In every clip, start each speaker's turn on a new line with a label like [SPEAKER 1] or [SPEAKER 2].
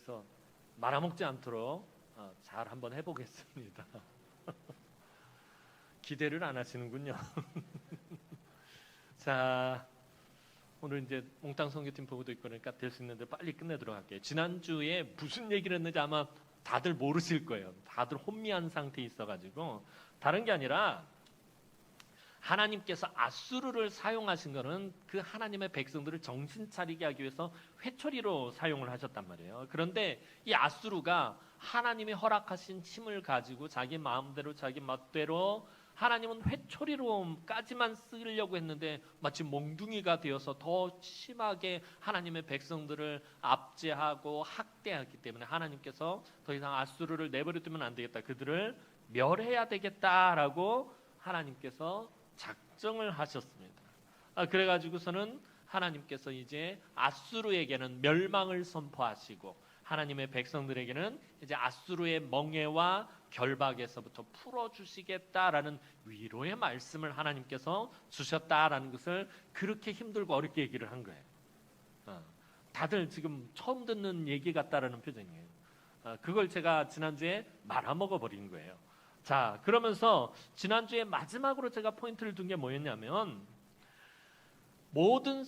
[SPEAKER 1] 그래서 말아먹지 않도록 잘 한번 해보겠습니다. 기대를 안 하시는군요. 자, 오늘 이제 몽땅 선교팀 보고도 있고 그러니까 될 수 있는데 빨리 끝내도록 할게요. 지난주에 무슨 얘기를 했는지 아마 다들 모르실 거예요. 다들 혼미한 상태에 있어가지고. 다른 게 아니라 하나님께서 아수르를 사용하신 것은 그 하나님의 백성들을 정신 차리게 하기 위해서 회초리로 사용을 하셨단 말이에요. 그런데 이 아수르가 하나님이 허락하신 힘을 가지고 자기 마음대로 자기 멋대로 하나님은 회초리로까지만 쓰려고 했는데 마치 몽둥이가 되어서 더 심하게 하나님의 백성들을 압제하고 학대했기 때문에 하나님께서 더 이상 아수르를 내버려두면 안 되겠다. 그들을 멸해야 되겠다라고 하나님께서 작정을 하셨습니다. 그래가지고서는 하나님께서 이제 아수르에게는 멸망을 선포하시고 하나님의 백성들에게는 이제 아수르의 멍에와 결박에서부터 풀어주시겠다라는 위로의 말씀을 하나님께서 주셨다라는 것을 그렇게 힘들고 어렵게 얘기를 한 거예요. 다들 지금 처음 듣는 얘기 같다라는 표정이에요. 그걸 제가 지난주에 말아먹어 버린 거예요. 자, 그러면서 지난주에 마지막으로 제가 포인트를 둔 게 뭐였냐면 모든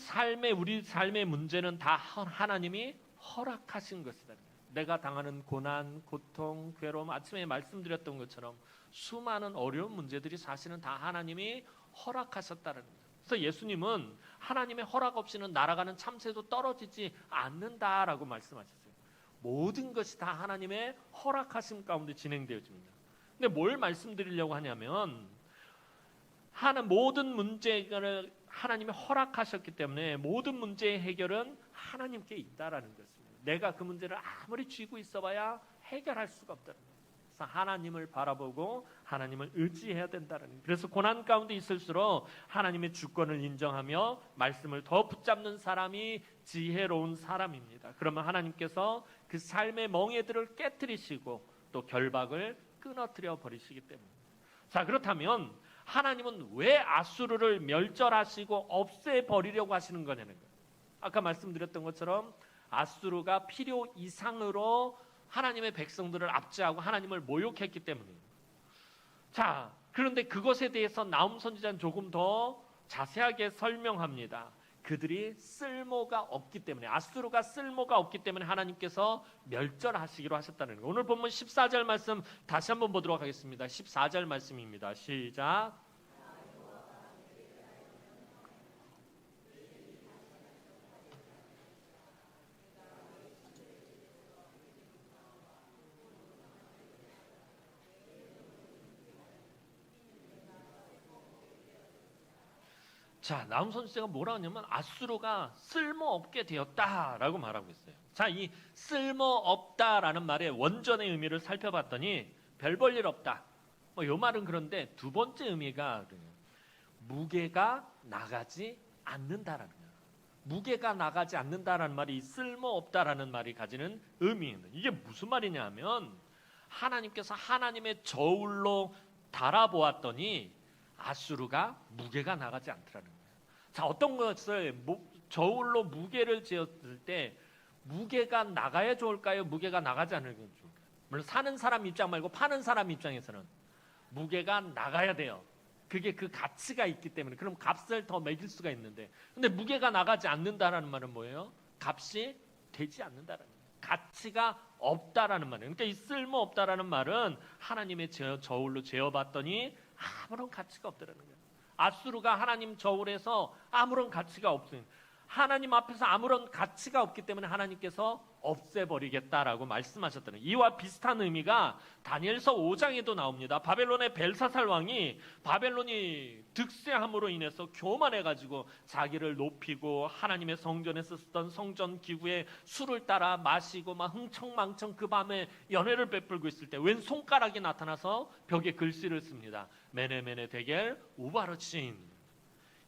[SPEAKER 1] 우리 삶의 문제는 다 하나님이 허락하신 것이다. 내가 당하는 고난, 고통, 괴로움, 아침에 말씀드렸던 것처럼 수많은 어려운 문제들이 사실은 다 하나님이 허락하셨다는 거예요. 그래서 예수님은 하나님의 허락 없이는 날아가는 참새도 떨어지지 않는다라고 말씀하셨어요. 모든 것이 다 하나님의 허락하심 가운데 진행되어집니다. 근데 뭘 말씀드리려고 하냐면 모든 문제를 하나님이 허락하셨기 때문에 모든 문제의 해결은 하나님께 있다라는 것입니다. 내가 그 문제를 아무리 쥐고 있어봐야 해결할 수가 없다는 거예요. 그래서 하나님을 바라보고 하나님을 의지해야 된다는 거예요. 그래서 고난 가운데 있을수록 하나님의 주권을 인정하며 말씀을 더 붙잡는 사람이 지혜로운 사람입니다. 그러면 하나님께서 그 삶의 멍에들을 깨트리시고 또 결박을 끊어뜨려 버리시기 때문에. 자, 그렇다면 하나님은 왜 아수르를 멸절하시고 없애버리려고 하시는 거냐는 거예요. 아까 말씀드렸던 것처럼 아수르가 필요 이상으로 하나님의 백성들을 압제하고 하나님을 모욕했기 때문이에요. 자, 그런데 그것에 대해서 나움 선지자는 조금 더 자세하게 설명합니다. 그들이 쓸모가 없기 때문에, 아수르가 쓸모가 없기 때문에 하나님께서 멸절하시기로 하셨다는 거예요. 오늘 본문 14절 말씀 다시 한번 보도록 하겠습니다. 14절 말씀입니다. 시작. 자, 나움 선지자가 뭐라 하냐면 아수르가 쓸모없게 되었다라고 말하고 있어요. 자, 이 쓸모없다라는 말의 원전의 의미를 살펴봤더니 별 볼 일 없다. 요 말은 그런데 두 번째 의미가 무게가 나가지 않는다라는 거예요. 무게가 나가지 않는다라는 말이 쓸모없다라는 말이 가지는 의미입니다. 이게 무슨 말이냐 하면 하나님께서 하나님의 저울로 달아보았더니 아수르가 무게가 나가지 않더라는 거예요. 자, 어떤 것을 저울로 무게를 재었을 때 무게가 나가야 좋을까요? 무게가 나가지 않을 게 좋을까요? 물론 사는 사람 입장 말고 파는 사람 입장에서는 무게가 나가야 돼요. 그게 그 가치가 있기 때문에. 그럼 값을 더 매길 수가 있는데, 근데 무게가 나가지 않는다라는 말은 뭐예요? 값이 되지 않는다라는 거예요. 가치가 없다라는 말이에요. 그러니까 이 쓸모없다라는 말은 하나님의 저울로 재어봤더니 아무런 가치가 없다라는 거예요. 아수르가 하나님 저울에서 아무런 가치가 없어요. 하나님 앞에서 아무런 가치가 없기 때문에 하나님께서 없애버리겠다라고 말씀하셨다는 거예요. 이와 비슷한 의미가 다니엘서 5장에도 나옵니다. 바벨론의 벨사살 왕이 바벨론이 득세함으로 인해서 교만해가지고 자기를 높이고 하나님의 성전에서 쓰던 성전 기구에 술을 따라 마시고 막 흥청망청 그 밤에 연회를 베풀고 있을 때 왼 손가락이 나타나서 벽에 글씨를 씁니다. 메네메네 데겔 우바르친.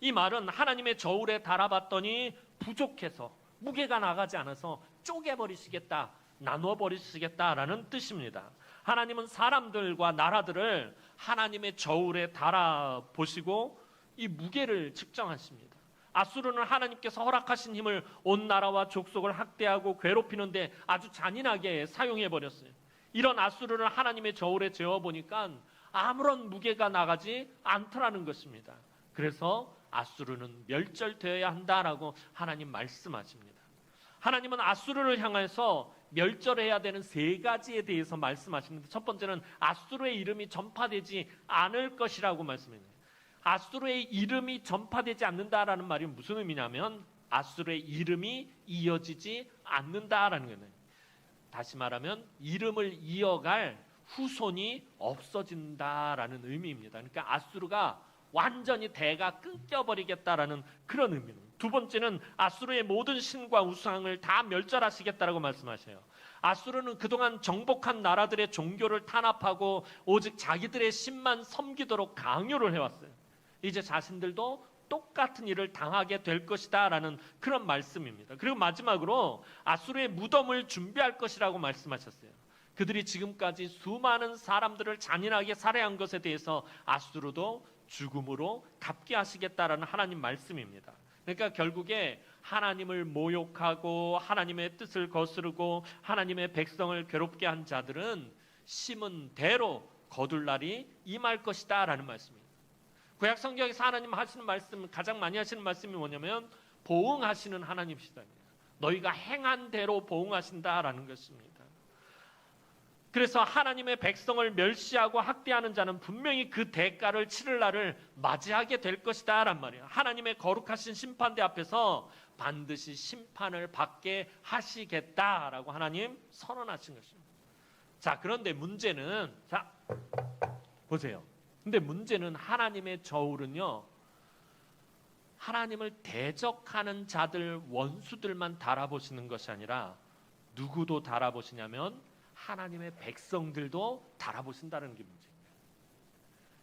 [SPEAKER 1] 이 말은 하나님의 저울에 달아봤더니 부족해서 무게가 나가지 않아서 쪼개버리시겠다, 나눠버리시겠다라는 뜻입니다. 하나님은 사람들과 나라들을 하나님의 저울에 달아보시고 이 무게를 측정하십니다. 아수르는 하나님께서 허락하신 힘을 온 나라와 족속을 학대하고 괴롭히는데 아주 잔인하게 사용해 버렸어요. 이런 아수르를 하나님의 저울에 재어보니까 아무런 무게가 나가지 않더라는 것입니다. 그래서 아수르는 멸절되어야 한다라고 하나님 말씀하십니다. 하나님은 아수르를 향해서 멸절해야 되는 세 가지에 대해서 말씀하시는데, 첫 번째는 아수르의 이름이 전파되지 않을 것이라고 말씀합니다. 아수르의 이름이 전파되지 않는다라는 말이 무슨 의미냐면 아수르의 이름이 이어지지 않는다라는 거예요. 다시 말하면 이름을 이어갈 후손이 없어진다라는 의미입니다. 그러니까 아수르가 완전히 대가 끊겨버리겠다라는 그런 의미입니다. 두 번째는 아수르의 모든 신과 우상을 다 멸절하시겠다라고 말씀하셔요. 아수르는 그동안 정복한 나라들의 종교를 탄압하고 오직 자기들의 신만 섬기도록 강요를 해왔어요. 이제 자신들도 똑같은 일을 당하게 될 것이다 라는 그런 말씀입니다. 그리고 마지막으로 아수르의 무덤을 준비할 것이라고 말씀하셨어요. 그들이 지금까지 수많은 사람들을 잔인하게 살해한 것에 대해서 아수르도 죽음으로 갚게 하시겠다라는 하나님 말씀입니다. 그러니까 결국에 하나님을 모욕하고 하나님의 뜻을 거스르고 하나님의 백성을 괴롭게 한 자들은 심은 대로 거둘 날이 임할 것이다 라는 말씀입니다. 구약 성경에서 하나님 하시는 말씀, 가장 많이 하시는 말씀이 뭐냐면 보응하시는 하나님이시다. 너희가 행한 대로 보응하신다라는 것입니다. 그래서 하나님의 백성을 멸시하고 학대하는 자는 분명히 그 대가를 치를 날을 맞이하게 될 것이다 란 말이에요. 하나님의 거룩하신 심판대 앞에서 반드시 심판을 받게 하시겠다라고 하나님 선언하신 것입니다. 자, 그런데 문제는, 자 보세요. 근데 문제는 하나님의 저울은요, 하나님을 대적하는 자들, 원수들만 달아보시는 것이 아니라 누구도 달아보시냐면 하나님의 백성들도 달아보신다는 게 문제입니다.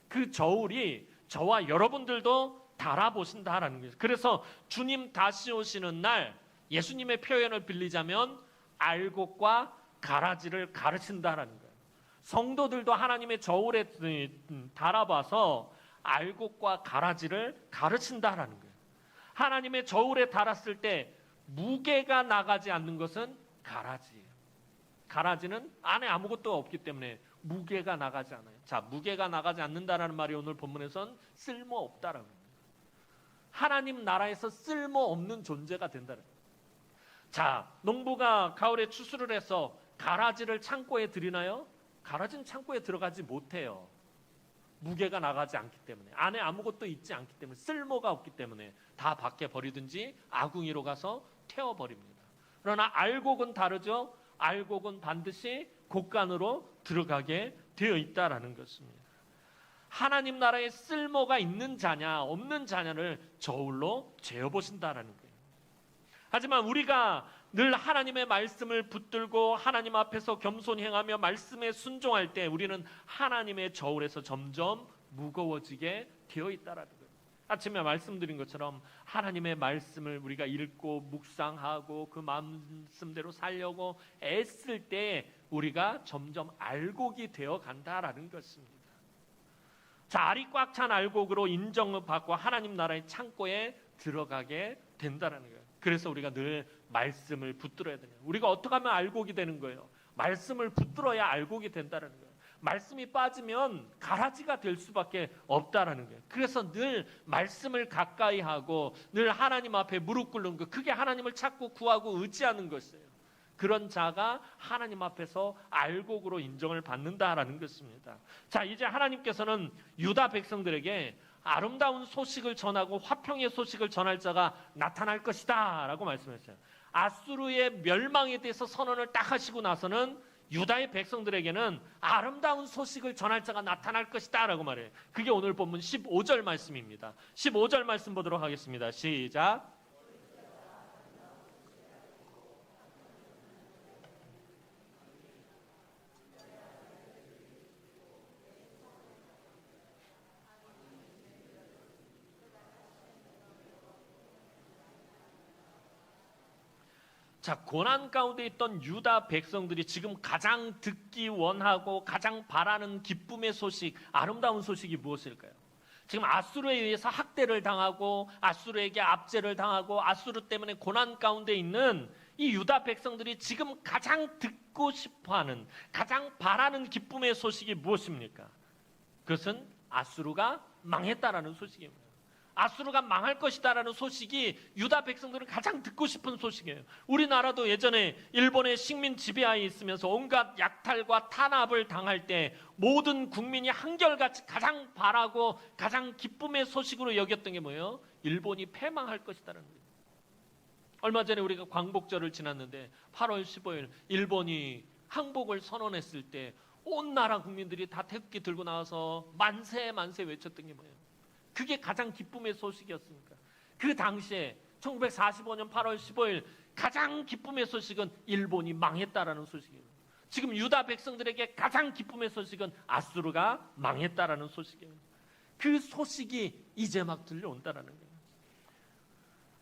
[SPEAKER 1] 그 저울이 저와 여러분들도 달아보신다라는 거예요. 그래서 주님 다시 오시는 날, 예수님의 표현을 빌리자면 알곡과 가라지를 가르친다라는 거예요. 성도들도 하나님의 저울에 달아봐서 알곡과 가라지를 가르친다라는 거예요. 하나님의 저울에 달았을 때 무게가 나가지 않는 것은 가라지예요. 가라지는 안에 아무것도 없기 때문에 무게가 나가지 않아요. 자, 무게가 나가지 않는다라는 말이 오늘 본문에선 쓸모없다라는 겁니다. 하나님 나라에서 쓸모없는 존재가 된다는 거예요. 자, 농부가 가을에 추수를 해서 가라지를 창고에 들이나요? 가라지는 창고에 들어가지 못해요. 무게가 나가지 않기 때문에, 안에 아무것도 있지 않기 때문에, 쓸모가 없기 때문에 다 밖에 버리든지 아궁이로 가서 태워버립니다. 그러나 알곡은 다르죠. 알곡은 반드시 곡간으로 들어가게 되어 있다라는 것입니다. 하나님 나라에 쓸모가 있는 자냐 없는 자냐를 저울로 재어보신다라는 거예요. 하지만 우리가 늘 하나님의 말씀을 붙들고 하나님 앞에서 겸손히 행하며 말씀에 순종할 때 우리는 하나님의 저울에서 점점 무거워지게 되어 있다라는 거예요. 아침에 말씀드린 것처럼 하나님의 말씀을 우리가 읽고 묵상하고 그 말씀대로 살려고 애쓸 때 우리가 점점 알곡이 되어 간다라는 것입니다. 자, 알이 꽉 찬 알곡으로 인정을 받고 하나님 나라의 창고에 들어가게 된다라는 거예요. 그래서 우리가 늘 말씀을 붙들어야 되는 거예요. 우리가 어떻게 하면 알곡이 되는 거예요? 말씀을 붙들어야 알곡이 된다는 거예요. 말씀이 빠지면 가라지가 될 수밖에 없다라는 거예요. 그래서 늘 말씀을 가까이 하고 늘 하나님 앞에 무릎 꿇는 것, 그게 하나님을 찾고 구하고 의지하는 것이에요. 그런 자가 하나님 앞에서 알곡으로 인정을 받는다라는 것입니다. 자, 이제 하나님께서는 유다 백성들에게 아름다운 소식을 전하고 화평의 소식을 전할 자가 나타날 것이다 라고 말씀했어요. 아수르의 멸망에 대해서 선언을 딱 하시고 나서는 유다의 백성들에게는 아름다운 소식을 전할 자가 나타날 것이다 라고 말해요. 그게 오늘 본문 15절 말씀입니다. 15절 말씀 보도록 하겠습니다. 시작. 자, 고난 가운데 있던 유다 백성들이 지금 가장 듣기 원하고 가장 바라는 기쁨의 소식, 아름다운 소식이 무엇일까요? 지금 아수르에 의해서 학대를 당하고 아수르에게 압제를 당하고 아수르 때문에 고난 가운데 있는 이 유다 백성들이 지금 가장 듣고 싶어하는, 가장 바라는 기쁨의 소식이 무엇입니까? 그것은 아수르가 망했다라는 소식입니다. 아수르가 망할 것이다라는 소식이 유다 백성들은 가장 듣고 싶은 소식이에요. 우리나라도 예전에 일본의 식민 지배하에 있으면서 온갖 약탈과 탄압을 당할 때 모든 국민이 한결같이 가장 바라고 가장 기쁨의 소식으로 여겼던 게 뭐예요? 일본이 패망할 것이다라는 거예요. 얼마 전에 우리가 광복절을 지났는데 8월 15일 일본이 항복을 선언했을 때 온 나라 국민들이 다 태극기 들고 나와서 만세 만세 외쳤던 게 뭐예요? 그게 가장 기쁨의 소식이었습니까? 그 당시에 1945년 8월 15일 가장 기쁨의 소식은 일본이 망했다라는 소식이에요. 지금 유다 백성들에게 가장 기쁨의 소식은 아수르가 망했다라는 소식이에요. 그 소식이 이제 막 들려온다라는 거예요.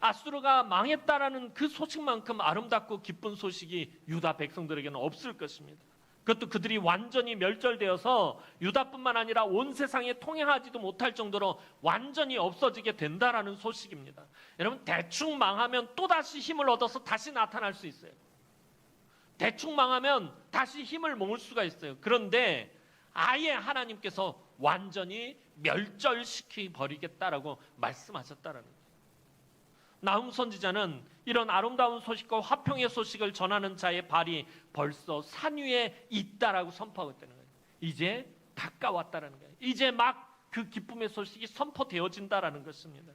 [SPEAKER 1] 아수르가 망했다라는 그 소식만큼 아름답고 기쁜 소식이 유다 백성들에게는 없을 것입니다. 그것도 그들이 완전히 멸절되어서 유다뿐만 아니라 온 세상에 통행하지도 못할 정도로 완전히 없어지게 된다라는 소식입니다. 여러분, 대충 망하면 또다시 힘을 얻어서 다시 나타날 수 있어요. 대충 망하면 다시 힘을 모을 수가 있어요. 그런데 아예 하나님께서 완전히 멸절시켜 버리겠다라고 말씀하셨다라는 거예요. 나훔 선지자는 이런 아름다운 소식과 화평의 소식을 전하는 자의 발이 벌써 산 위에 있다라고 선포하고 있다는 거예요. 이제 가까웠다라는 거예요. 이제 막 그 기쁨의 소식이 선포되어진다라는 것입니다.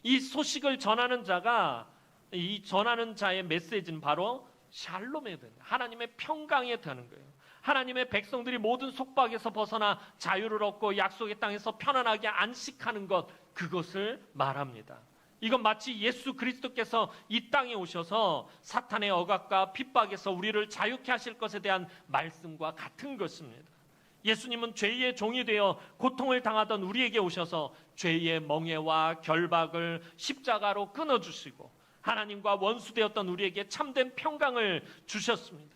[SPEAKER 1] 이 소식을 전하는 자가, 이 전하는 자의 메시지는 바로 샬롬에 되는, 하나님의 평강에 되는 거예요. 하나님의 백성들이 모든 속박에서 벗어나 자유를 얻고 약속의 땅에서 편안하게 안식하는 것, 그것을 말합니다. 이건 마치 예수 그리스도께서 이 땅에 오셔서 사탄의 억압과 핍박에서 우리를 자유케 하실 것에 대한 말씀과 같은 것입니다. 예수님은 죄의 종이 되어 고통을 당하던 우리에게 오셔서 죄의 멍에와 결박을 십자가로 끊어주시고 하나님과 원수되었던 우리에게 참된 평강을 주셨습니다.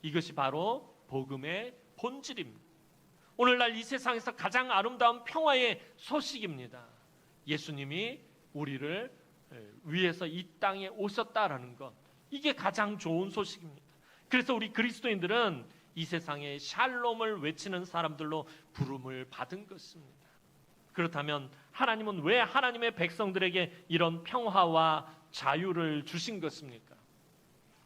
[SPEAKER 1] 이것이 바로 복음의 본질입니다. 오늘날 이 세상에서 가장 아름다운 평화의 소식입니다. 예수님이 우리를 위해서 이 땅에 오셨다라는 것, 이게 가장 좋은 소식입니다. 그래서 우리 그리스도인들은 이 세상에 샬롬을 외치는 사람들로 부름을 받은 것입니다. 그렇다면 하나님은 왜 하나님의 백성들에게 이런 평화와 자유를 주신 것입니까?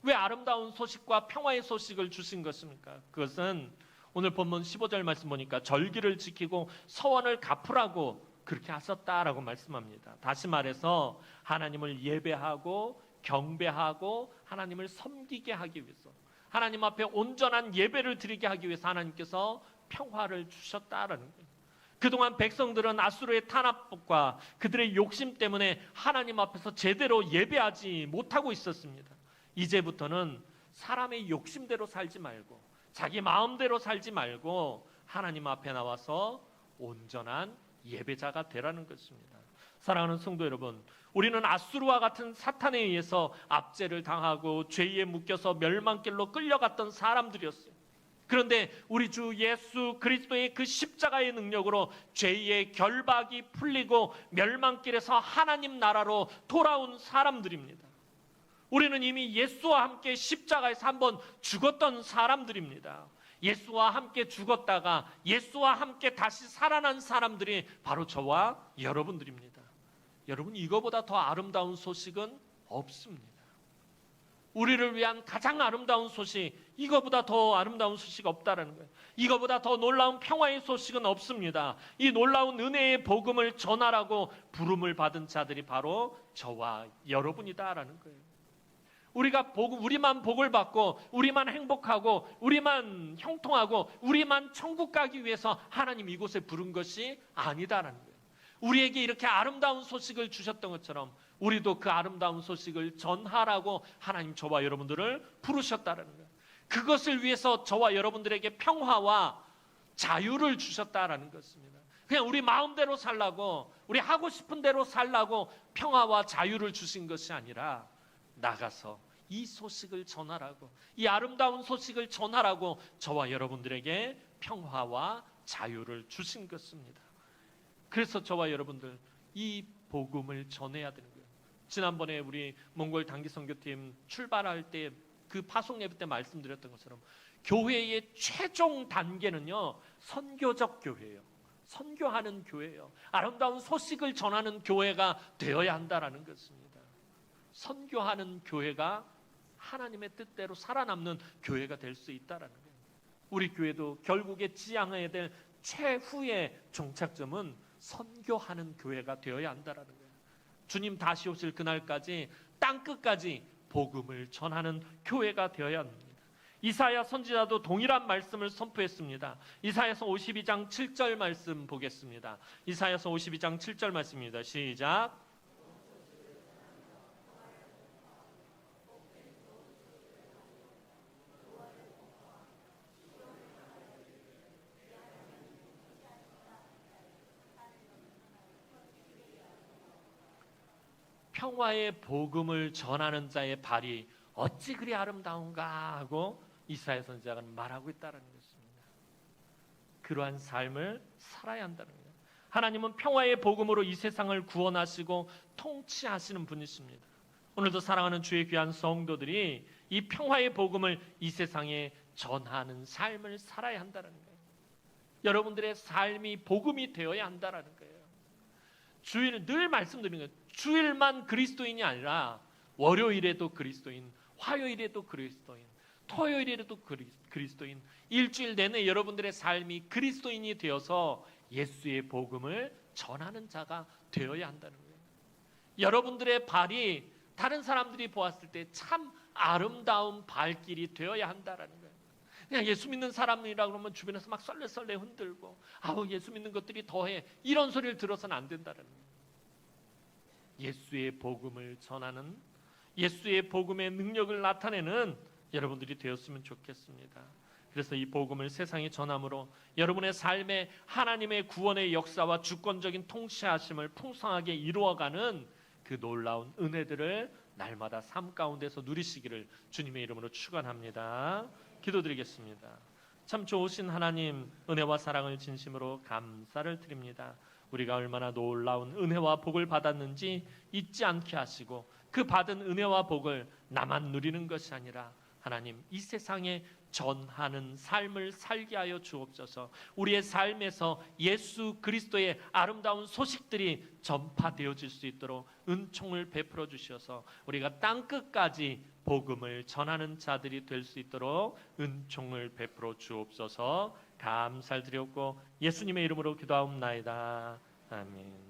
[SPEAKER 1] 왜 아름다운 소식과 평화의 소식을 주신 것입니까? 그것은 오늘 본문 15절 말씀 보니까 절기를 지키고 서원을 갚으라고 그렇게 하셨다라고 말씀합니다. 다시 말해서 하나님을 예배하고 경배하고 하나님을 섬기게 하기 위해서, 하나님 앞에 온전한 예배를 드리게 하기 위해서 하나님께서 평화를 주셨다라는 거예요. 그동안 백성들은 아수르의 탄압과 그들의 욕심 때문에 하나님 앞에서 제대로 예배하지 못하고 있었습니다. 이제부터는 사람의 욕심대로 살지 말고 자기 마음대로 살지 말고 하나님 앞에 나와서 온전한 예배자가 되라는 것입니다. 사랑하는 성도 여러분, 우리는 아수르와 같은 사탄에 의해서 압제를 당하고 죄에 묶여서 멸망길로 끌려갔던 사람들이었어요. 그런데 우리 주 예수 그리스도의 그 십자가의 능력으로 죄의 결박이 풀리고 멸망길에서 하나님 나라로 돌아온 사람들입니다. 우리는 이미 예수와 함께 십자가에서 한번 죽었던 사람들입니다. 예수와 함께 죽었다가 예수와 함께 다시 살아난 사람들이 바로 저와 여러분들입니다. 여러분, 이거보다 더 아름다운 소식은 없습니다. 우리를 위한 가장 아름다운 소식, 이거보다 더 아름다운 소식 없다라는 거예요. 이거보다 더 놀라운 평화의 소식은 없습니다. 이 놀라운 은혜의 복음을 전하라고 부름을 받은 자들이 바로 저와 여러분이다라는 거예요. 우리만 복을 받고 우리만 행복하고 우리만 형통하고 우리만 천국 가기 위해서 하나님 이곳에 부른 것이 아니다라는 거예요. 우리에게 이렇게 아름다운 소식을 주셨던 것처럼 우리도 그 아름다운 소식을 전하라고 하나님 저와 여러분들을 부르셨다는 거예요. 그것을 위해서 저와 여러분들에게 평화와 자유를 주셨다라는 것입니다. 그냥 우리 마음대로 살라고, 우리 하고 싶은 대로 살라고 평화와 자유를 주신 것이 아니라 나가서 이 소식을 전하라고, 이 아름다운 소식을 전하라고 저와 여러분들에게 평화와 자유를 주신 것입니다. 그래서 저와 여러분들 이 복음을 전해야 되는 거예요. 지난번에 우리 몽골 단기 선교팀 출발할 때 그 파송 예배 때 말씀드렸던 것처럼 교회의 최종 단계는요, 선교적 교회예요. 선교하는 교회예요. 아름다운 소식을 전하는 교회가 되어야 한다라는 것입니다. 선교하는 교회가 하나님의 뜻대로 살아남는 교회가 될 수 있다라는 거예요. 우리 교회도 결국에 지향해야 될 최후의 종착점은 선교하는 교회가 되어야 한다라는 거예요. 주님 다시 오실 그날까지 땅 끝까지 복음을 전하는 교회가 되어야 합니다. 이사야 선지자도 동일한 말씀을 선포했습니다. 이사야서 52장 7절 말씀 보겠습니다. 이사야서 52장 7절 말씀입니다. 시작. 평화의 복음을 전하는 자의 발이 어찌 그리 아름다운가 하고 이사야 선지자가 말하고 있다는 것입니다. 그러한 삶을 살아야 한다는 거예요. 하나님은 평화의 복음으로 이 세상을 구원하시고 통치하시는 분이십니다. 오늘도 사랑하는 주의 귀한 성도들이 이 평화의 복음을 이 세상에 전하는 삶을 살아야 한다는 거예요. 여러분들의 삶이 복음이 되어야 한다는 거예요. 주일 늘 말씀드리는 거예요. 주일만 그리스도인이 아니라 월요일에도 그리스도인, 화요일에도 그리스도인, 토요일에도 그리스도인, 일주일 내내 여러분들의 삶이 그리스도인이 되어서 예수의 복음을 전하는 자가 되어야 한다는 거예요. 여러분들의 발이 다른 사람들이 보았을 때 참 아름다운 발길이 되어야 한다는 거예요. 그냥 예수 믿는 사람이라고 그러면 주변에서 막 썰레썰레 흔들고 아우 예수 믿는 것들이 더해 이런 소리를 들어서는 안 된다는 거예요. 예수의 복음을 전하는, 예수의 복음의 능력을 나타내는 여러분들이 되었으면 좋겠습니다. 그래서 이 복음을 세상에 전함으로 여러분의 삶에 하나님의 구원의 역사와 주권적인 통치하심을 풍성하게 이루어가는 그 놀라운 은혜들을 날마다 삶 가운데서 누리시기를 주님의 이름으로 축원합니다. 기도드리겠습니다. 참 좋으신 하나님, 은혜와 사랑을 진심으로 감사를 드립니다. 우리가 얼마나 놀라운 은혜와 복을 받았는지 잊지 않게 하시고 그 받은 은혜와 복을 나만 누리는 것이 아니라 하나님 이 세상에 전하는 삶을 살게 하여 주옵소서. 우리의 삶에서 예수 그리스도의 아름다운 소식들이 전파되어질 수 있도록 은총을 베풀어 주셔서 우리가 땅끝까지 복음을 전하는 자들이 될 수 있도록 은총을 베풀어 주옵소서. 감사를 드렸고 예수님의 이름으로 기도하옵나이다. 아멘.